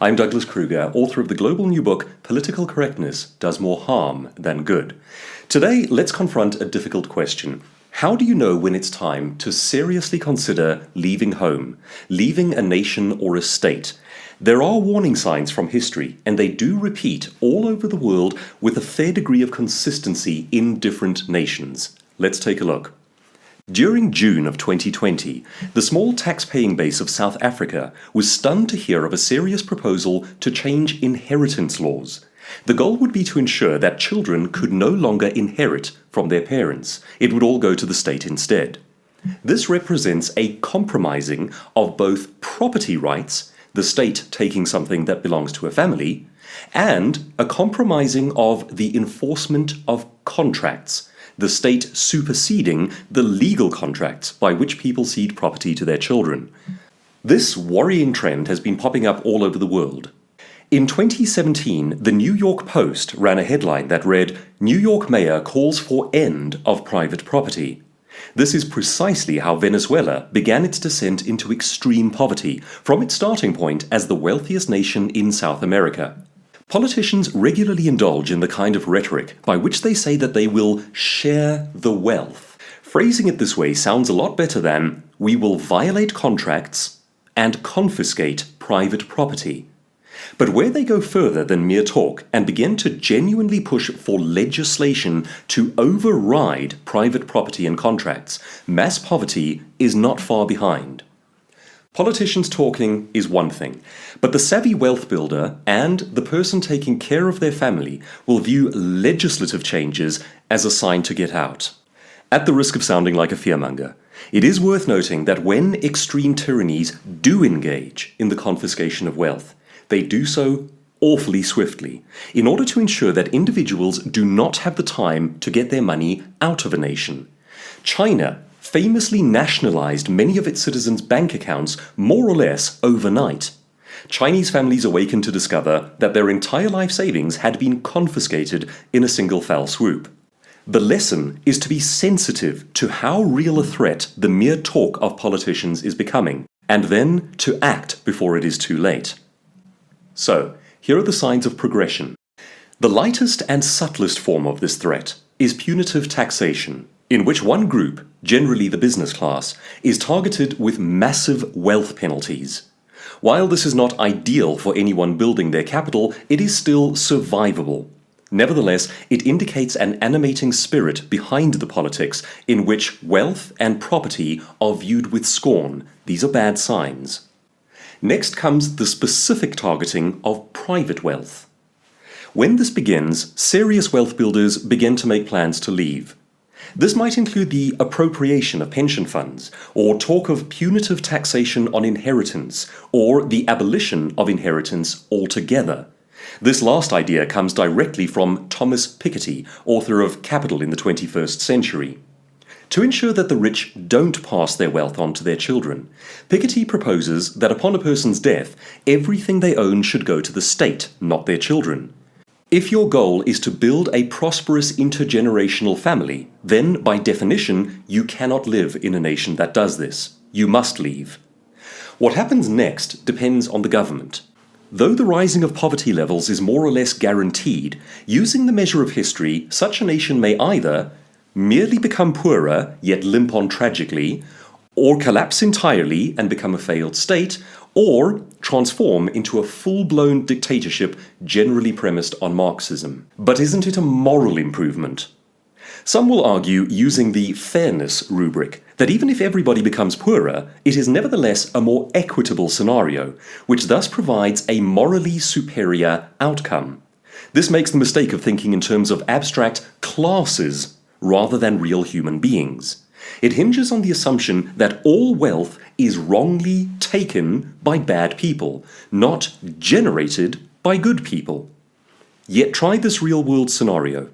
I'm Douglas Kruger, author of the global new book, Political Correctness Does More Harm Than Good. Today, let's confront a difficult question. How do you know when it's time to seriously consider leaving home, leaving a nation or a state? There are warning signs from history, and they do repeat all over the world with a fair degree of consistency in different nations. Let's take a look. During June of 2020, the small tax-paying base of South Africa was stunned to hear of a serious proposal to change inheritance laws. The goal would be to ensure that children could no longer inherit from their parents. It would all go to the state instead. This represents a compromising of both property rights, the state taking something that belongs to a family, and a compromising of the enforcement of contracts, the state superseding the legal contracts by which people cede property to their children. This worrying trend has been popping up all over the world. In 2017, the New York Post ran a headline that read, "New York Mayor Calls for End of Private Property." This is precisely how Venezuela began its descent into extreme poverty, from its starting point as the wealthiest nation in South America. Politicians regularly indulge in the kind of rhetoric by which they say that they will share the wealth. Phrasing it this way sounds a lot better than, "We will violate contracts and confiscate private property." But where they go further than mere talk and begin to genuinely push for legislation to override private property and contracts, mass poverty is not far behind. Politicians talking is one thing, but the savvy wealth builder and the person taking care of their family will view legislative changes as a sign to get out. At the risk of sounding like a fearmonger, it is worth noting that when extreme tyrannies do engage in the confiscation of wealth, they do so awfully swiftly, in order to ensure that individuals do not have the time to get their money out of a nation. China famously nationalized many of its citizens' bank accounts more or less overnight. Chinese families awakened to discover that their entire life savings had been confiscated in a single fell swoop. The lesson is to be sensitive to how real a threat the mere talk of politicians is becoming, and then to act before it is too late. So, here are the signs of progression. The lightest and subtlest form of this threat is punitive taxation, in which one group, generally the business class, is targeted with massive wealth penalties. While this is not ideal for anyone building their capital, it is still survivable. Nevertheless, it indicates an animating spirit behind the politics in which wealth and property are viewed with scorn. These are bad signs. Next comes the specific targeting of private wealth. When this begins, serious wealth builders begin to make plans to leave. This might include the appropriation of pension funds, or talk of punitive taxation on inheritance, or the abolition of inheritance altogether. This last idea comes directly from Thomas Piketty, author of Capital in the 21st Century. To ensure that the rich don't pass their wealth on to their children, Piketty proposes that upon a person's death, everything they own should go to the state, not their children. If your goal is to build a prosperous intergenerational family, then by definition, you cannot live in a nation that does this. You must leave. What happens next depends on the government. Though the rising of poverty levels is more or less guaranteed, using the measure of history, such a nation may either merely become poorer, yet limp on tragically, or collapse entirely and become a failed state, or transform into a full-blown dictatorship generally premised on Marxism. But isn't it a moral improvement? Some will argue, using the fairness rubric, that even if everybody becomes poorer, it is nevertheless a more equitable scenario, which thus provides a morally superior outcome. This makes the mistake of thinking in terms of abstract classes rather than real human beings. It hinges on the assumption that all wealth is wrongly taken by bad people, not generated by good people. Yet try this real-world scenario.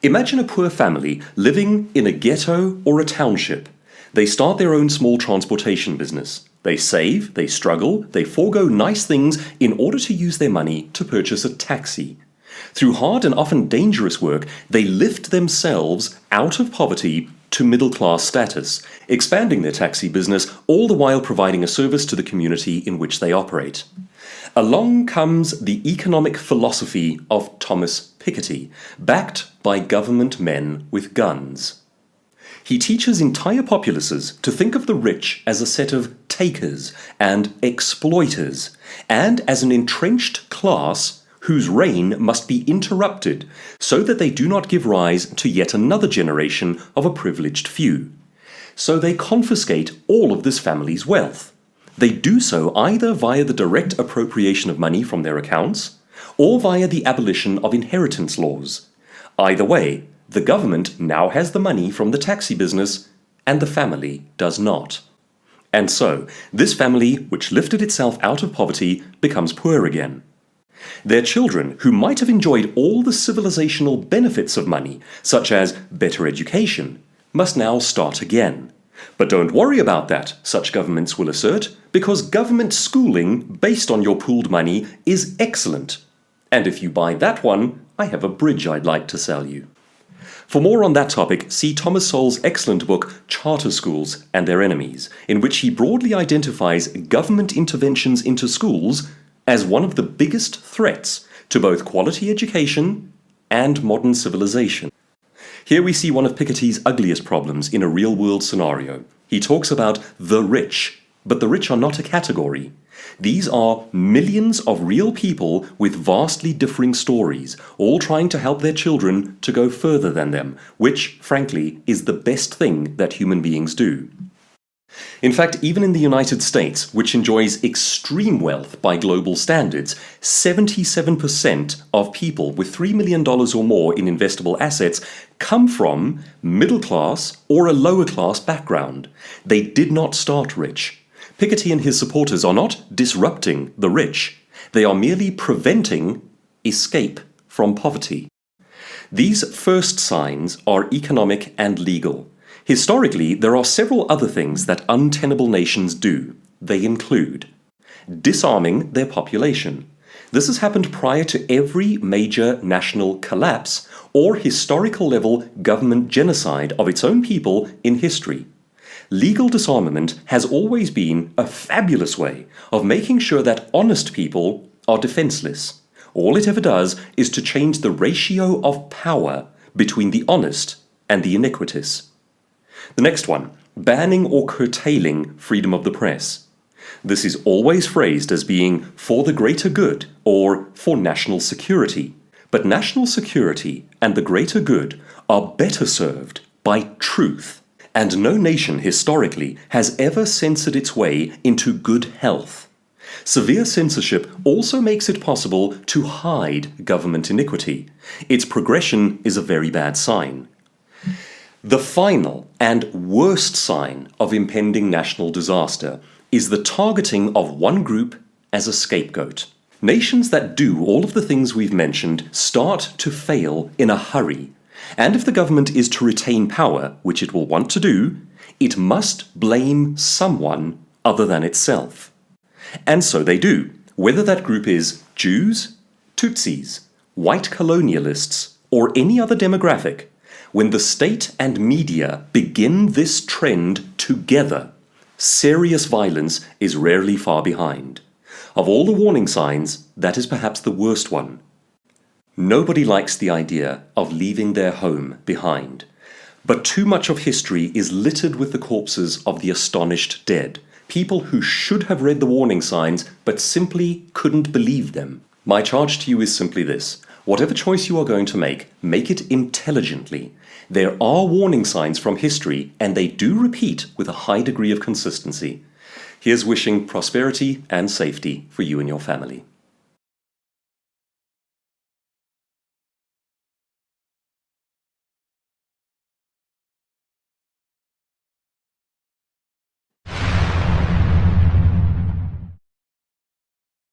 Imagine a poor family living in a ghetto or a township. They start their own small transportation business. They save, they struggle, they forego nice things in order to use their money to purchase a taxi. Through hard and often dangerous work, they lift themselves out of poverty to middle-class status, expanding their taxi business, all the while providing a service to the community in which they operate. Along comes the economic philosophy of Thomas Piketty, backed by government men with guns. He teaches entire populaces to think of the rich as a set of takers and exploiters, and as an entrenched class whose reign must be interrupted so that they do not give rise to yet another generation of a privileged few. So they confiscate all of this family's wealth. They do so either via the direct appropriation of money from their accounts, or via the abolition of inheritance laws. Either way, the government now has the money from the taxi business, and the family does not. And so, this family, which lifted itself out of poverty, becomes poor again. Their children, who might have enjoyed all the civilizational benefits of money, such as better education, must now start again. But don't worry about that, such governments will assert, because government schooling based on your pooled money is excellent. And if you buy that one, I have a bridge I'd like to sell you. For more on that topic, see Thomas Sowell's excellent book, Charter Schools and Their Enemies, in which he broadly identifies government interventions into schools as one of the biggest threats to both quality education and modern civilization. Here we see one of Piketty's ugliest problems in a real-world scenario. He talks about the rich, but the rich are not a category. These are millions of real people with vastly differing stories, all trying to help their children to go further than them, which, frankly, is the best thing that human beings do. In fact, even in the United States, which enjoys extreme wealth by global standards, 77% of people with $3 million or more in investable assets come from middle class or a lower class background. They did not start rich. Piketty and his supporters are not disrupting the rich. They are merely preventing escape from poverty. These first signs are economic and legal. Historically, there are several other things that untenable nations do. They include disarming their population. This has happened prior to every major national collapse or historical level government genocide of its own people in history. Legal disarmament has always been a fabulous way of making sure that honest people are defenseless. All it ever does is to change the ratio of power between the honest and the iniquitous. The next one, banning or curtailing freedom of the press. This is always phrased as being for the greater good or for national security. But national security and the greater good are better served by truth. And no nation historically has ever censored its way into good health. Severe censorship also makes it possible to hide government iniquity. Its progression is a very bad sign. The final and worst sign of impending national disaster is the targeting of one group as a scapegoat. Nations that do all of the things we've mentioned start to fail in a hurry. And if the government is to retain power, which it will want to do, it must blame someone other than itself. And so they do, whether that group is Jews, Tutsis, white colonialists, or any other demographic. When the state and media begin this trend together, serious violence is rarely far behind. Of all the warning signs, that is perhaps the worst one. Nobody likes the idea of leaving their home behind. But too much of history is littered with the corpses of the astonished dead, people who should have read the warning signs but simply couldn't believe them. My charge to you is simply this. Whatever choice you are going to make it intelligently. There are warning signs from history, and they do repeat with a high degree of consistency. Here's wishing prosperity and safety for you and your family.